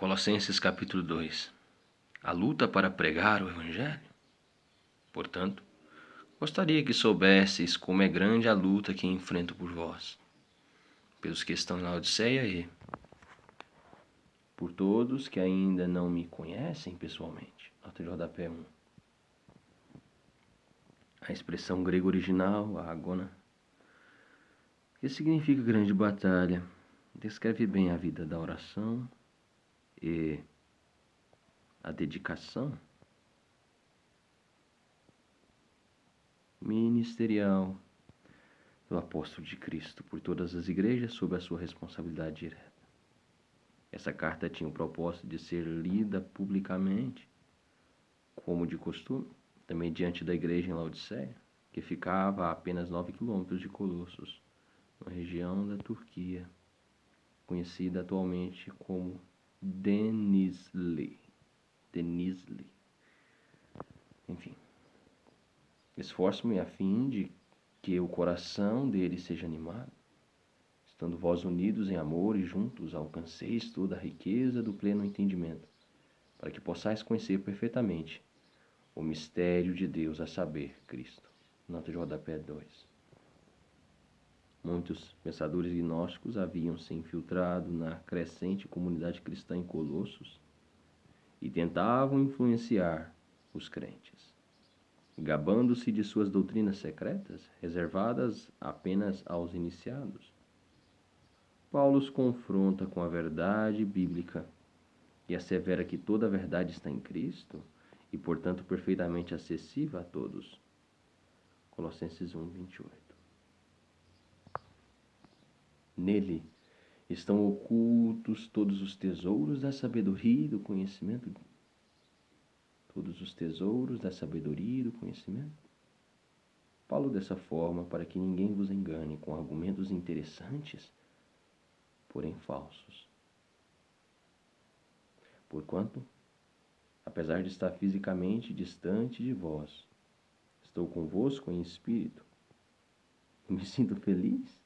Colossenses capítulo 2. A luta para pregar o Evangelho? Portanto, gostaria que soubesseis como é grande a luta que enfrento por vós, pelos que estão em Laodiceia e por todos que ainda não me conhecem pessoalmente. Nota de rodapé 1. A expressão grega original, agona, que significa grande batalha, descreve bem a vida da oração e a dedicação ministerial do apóstolo de Cristo por todas as igrejas sob a sua responsabilidade direta. Essa carta tinha o propósito de ser lida publicamente, como de costume, também diante da igreja em Laodiceia, que ficava a apenas 9 quilômetros de Colossos, na região da Turquia, conhecida atualmente como Denizli. Enfim, esforço-me a fim de que o coração dele seja animado, estando vós unidos em amor e juntos alcanceis toda a riqueza do pleno entendimento, para que possais conhecer perfeitamente o mistério de Deus, a saber, Cristo. Nota de rodapé 2. Muitos pensadores gnósticos haviam se infiltrado na crescente comunidade cristã em Colossos e tentavam influenciar os crentes, gabando-se de suas doutrinas secretas, reservadas apenas aos iniciados. Paulo os confronta com a verdade bíblica e assevera que toda a verdade está em Cristo e, portanto, perfeitamente acessível a todos. Colossenses 1, 28. Nele estão ocultos todos os tesouros da sabedoria e do conhecimento. Todos os tesouros da sabedoria e do conhecimento. Falo dessa forma para que ninguém vos engane com argumentos interessantes, porém falsos. Porquanto, apesar de estar fisicamente distante de vós, estou convosco em espírito e me sinto feliz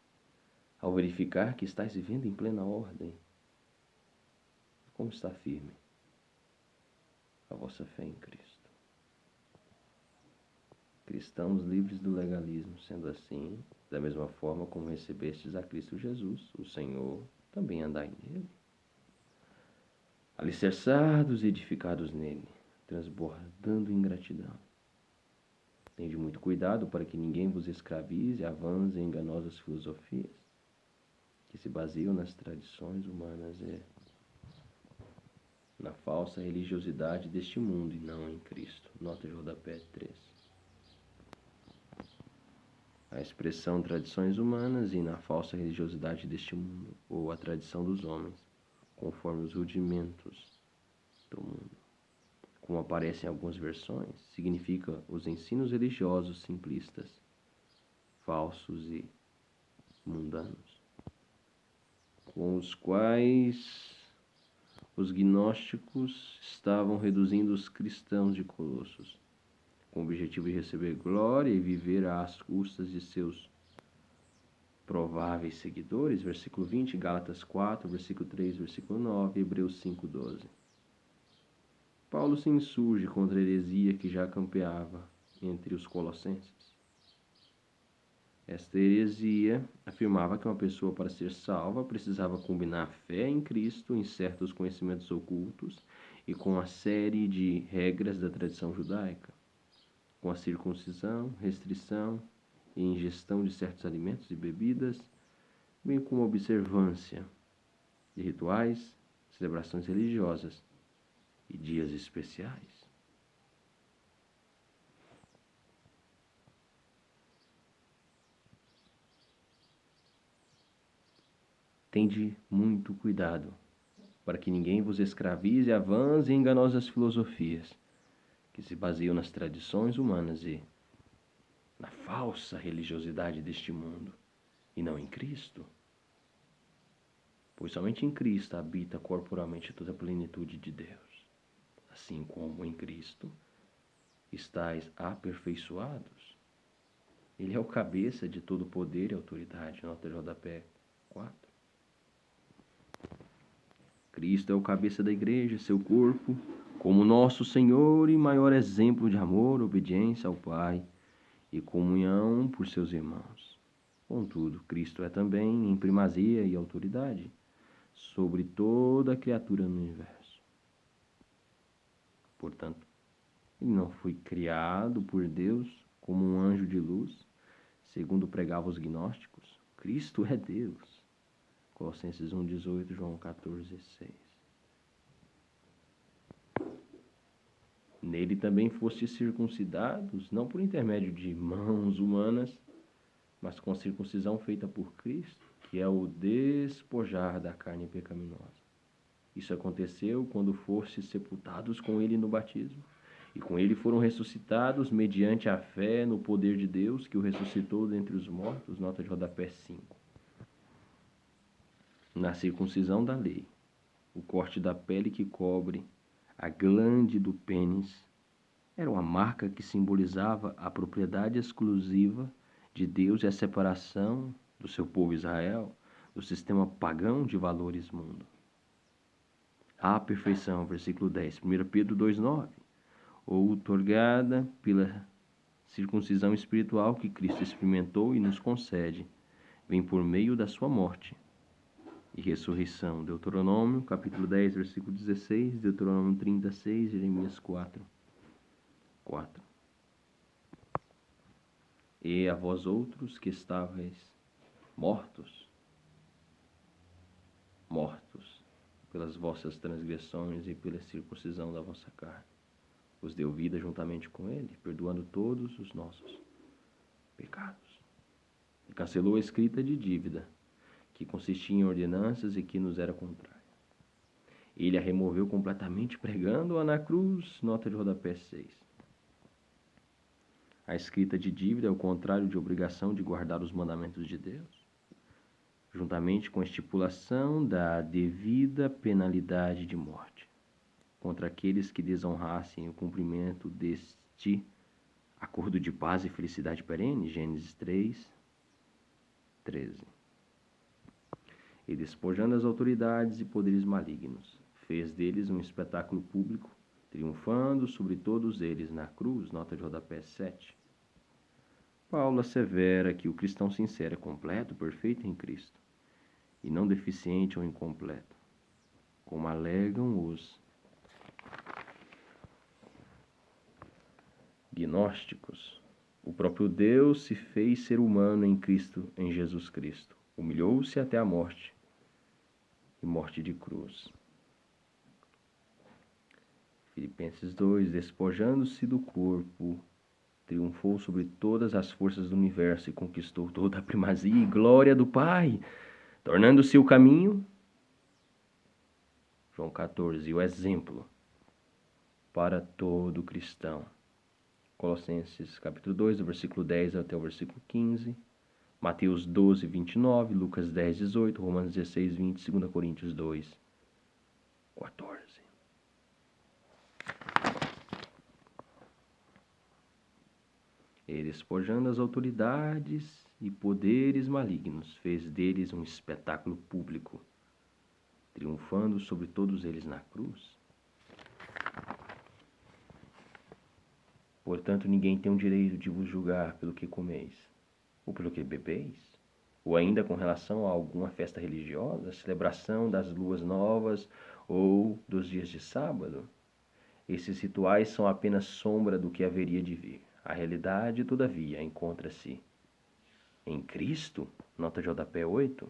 ao verificar que estáis vivendo em plena ordem. Como está firme a vossa fé em Cristo. Cristãos livres do legalismo, sendo assim, da mesma forma como recebestes a Cristo Jesus, o Senhor, também andai nele. Alicerçados e edificados nele, transbordando em gratidão. Tende muito cuidado para que ninguém vos escravize a vãs e enganosas filosofias, que se baseiam nas tradições humanas e na falsa religiosidade deste mundo e não em Cristo. Nota de rodapé 3. A expressão tradições humanas e na falsa religiosidade deste mundo, ou a tradição dos homens, conforme os rudimentos do mundo, como aparece em algumas versões, significa os ensinos religiosos simplistas, falsos e mundanos, com os quais os gnósticos estavam reduzindo os cristãos de Colossos, com o objetivo de receber glória e viver às custas de seus prováveis seguidores. Versículo 20, Gálatas 4, versículo 3, versículo 9, Hebreus 5, 12. Paulo se insurge contra a heresia que já campeava entre os colossenses. Esta heresia afirmava que uma pessoa, para ser salva, precisava combinar a fé em Cristo em certos conhecimentos ocultos e com a série de regras da tradição judaica, com a circuncisão, restrição e ingestão de certos alimentos e bebidas, bem como a observância de rituais, celebrações religiosas e dias especiais. Tende muito cuidado, para que ninguém vos escravize a vãs e enganosas filosofias, que se baseiam nas tradições humanas e na falsa religiosidade deste mundo, e não em Cristo. Pois somente em Cristo habita corporalmente toda a plenitude de Deus. Assim como em Cristo estáis aperfeiçoados. Ele é o cabeça de todo poder e autoridade. Nota de rodapé 4. Cristo é o cabeça da igreja, seu corpo, como nosso Senhor e maior exemplo de amor, obediência ao Pai e comunhão por seus irmãos. Contudo, Cristo é também em primazia e autoridade sobre toda a criatura no universo. Portanto, ele não foi criado por Deus como um anjo de luz, segundo pregavam os gnósticos. Cristo é Deus. Colossenses 1,18, João 14,6. Nele também fostes circuncidados, não por intermédio de mãos humanas, mas com a circuncisão feita por Cristo, que é o despojar da carne pecaminosa. Isso aconteceu quando fostes sepultados com ele no batismo, e com ele foram ressuscitados mediante a fé no poder de Deus que o ressuscitou dentre os mortos. Nota de rodapé 5. Na circuncisão da lei, o corte da pele que cobre a glande do pênis era uma marca que simbolizava a propriedade exclusiva de Deus e a separação do seu povo Israel do sistema pagão de valores mundo. A perfeição, versículo 10, 1 Pedro 2,9, outorgada pela circuncisão espiritual que Cristo experimentou e nos concede, vem por meio da sua morte e ressurreição. Deuteronômio, capítulo 10, versículo 16, Deuteronômio 36, Jeremias 4. E a vós outros que estáveis mortos pelas vossas transgressões e pela circuncisão da vossa carne, vos deu vida juntamente com ele, perdoando todos os nossos pecados. E cancelou a escrita de dívida, que consistia em ordenanças e que nos era contrária. Ele a removeu completamente, pregando-a na cruz. Nota de rodapé 6. A escrita de dívida é o contrário de obrigação de guardar os mandamentos de Deus, juntamente com a estipulação da devida penalidade de morte contra aqueles que desonrassem o cumprimento deste acordo de paz e felicidade perene. Gênesis 3, 13. E despojando as autoridades e poderes malignos, fez deles um espetáculo público, triunfando sobre todos eles na cruz. Nota de rodapé 7. Paulo assevera que o cristão sincero é completo, perfeito em Cristo, e não deficiente ou incompleto, como alegam os gnósticos. O próprio Deus se fez ser humano em Cristo, em Jesus Cristo. Humilhou-se até a morte, e morte de cruz. Filipenses 2, despojando-se do corpo, triunfou sobre todas as forças do universo e conquistou toda a primazia e glória do Pai, tornando-se o caminho, João 14, o exemplo para todo cristão. Colossenses capítulo 2, do versículo 10 até o versículo 15, Mateus 12, 29, Lucas 10, 18, Romanos 16, 20, 2 Coríntios 2, 14. E despojando as autoridades e poderes malignos, fez deles um espetáculo público, triunfando sobre todos eles na cruz. Portanto, ninguém tem o direito de vos julgar pelo que comeis, ou pelo que bebeis, ou ainda com relação a alguma festa religiosa, celebração das luas novas ou dos dias de sábado. Esses rituais são apenas sombra do que haveria de vir. A realidade, todavia, encontra-se em Cristo. Nota de rodapé 8.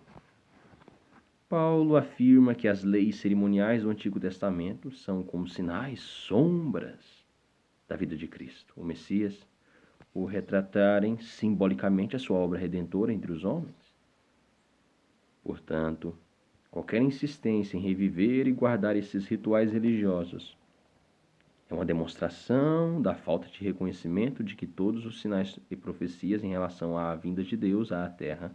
Paulo afirma que as leis cerimoniais do Antigo Testamento são como sinais, sombras da vida de Cristo, o Messias, por retratarem simbolicamente a sua obra redentora entre os homens. Portanto, qualquer insistência em reviver e guardar esses rituais religiosos é uma demonstração da falta de reconhecimento de que todos os sinais e profecias em relação à vinda de Deus à terra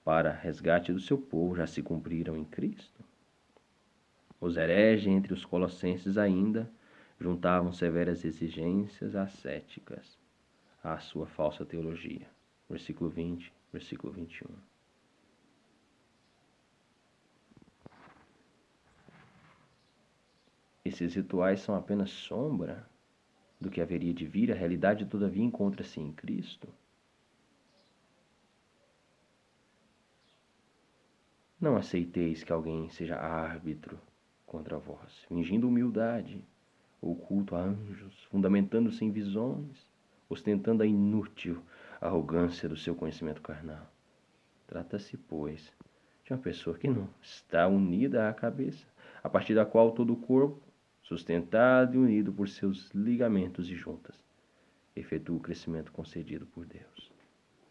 para resgate do seu povo já se cumpriram em Cristo. Os hereges entre os colossenses ainda juntavam severas exigências ascéticas à sua falsa teologia. Versículo 20, versículo 21. Esses rituais são apenas sombra do que haveria de vir, a realidade todavia encontra-se em Cristo. Não aceiteis que alguém seja árbitro contra vós, fingindo humildade ou culto a anjos, fundamentando-se em visões, ostentando a inútil arrogância do seu conhecimento carnal. Trata-se, pois, de uma pessoa que não está unida à cabeça, a partir da qual todo o corpo, sustentado e unido por seus ligamentos e juntas, efetua o crescimento concedido por Deus.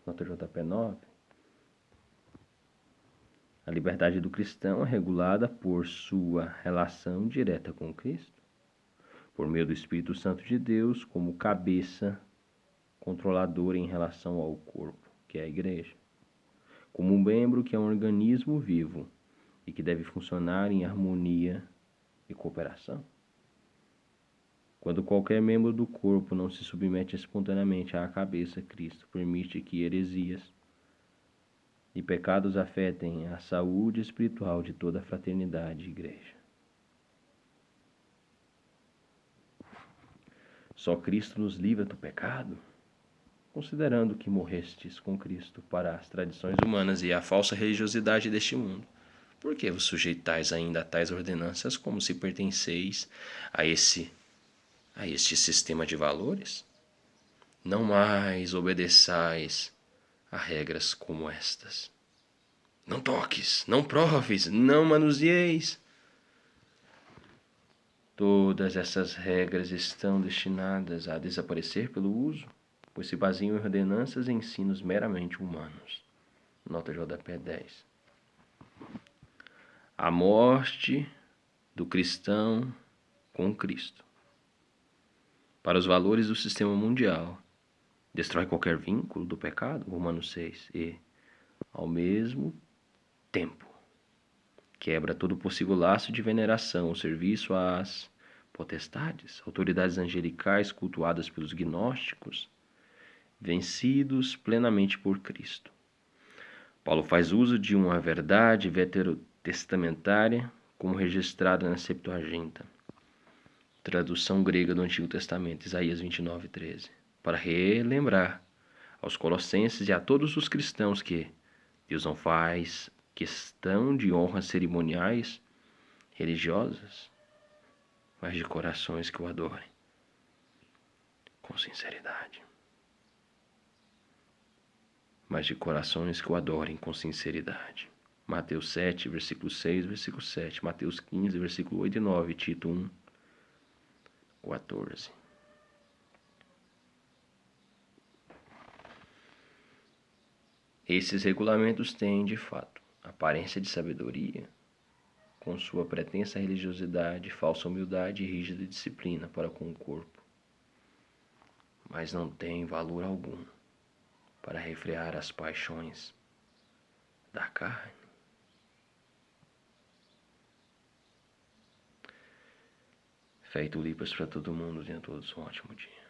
Nota JP 9. A liberdade do cristão é regulada por sua relação direta com Cristo, por meio do Espírito Santo de Deus como cabeça controladora em relação ao corpo, que é a igreja, como um membro que é um organismo vivo e que deve funcionar em harmonia e cooperação. Quando qualquer membro do corpo não se submete espontaneamente à cabeça, Cristo permite que heresias e pecados afetem a saúde espiritual de toda a fraternidade e igreja. Só Cristo nos livra do pecado? Considerando que morrestes com Cristo para as tradições humanas e a falsa religiosidade deste mundo, por que vos sujeitais ainda a tais ordenanças como se pertenceis a este sistema de valores? Não mais obedeçais a regras como estas. Não toques, não proves, não manuseeis. Todas essas regras estão destinadas a desaparecer pelo uso, pois se baseiam em ordenanças e ensinos meramente humanos. Nota JP 10. A morte do cristão com Cristo, para os valores do sistema mundial, destrói qualquer vínculo do pecado, Romanos 6, e, ao mesmo tempo, quebra todo possível laço de veneração ao serviço às potestades, autoridades angelicais cultuadas pelos gnósticos, vencidos plenamente por Cristo. Paulo faz uso de uma verdade veterotestamentária como registrada na Septuaginta, tradução grega do Antigo Testamento, Isaías 29:13, para relembrar aos colossenses e a todos os cristãos que Deus não faz questão de honras cerimoniais religiosas, mas de corações que o adorem com sinceridade. Mateus 7, versículo 6, versículo 7. Mateus 15, versículo 8 e 9. Tito 1, 14. Esses regulamentos têm, de fato, aparência de sabedoria, com sua pretensa religiosidade, falsa humildade e rígida disciplina para com o corpo, mas não têm valor algum para refrear as paixões da carne. Fé e tulipas para todo mundo, tenha todos um ótimo dia.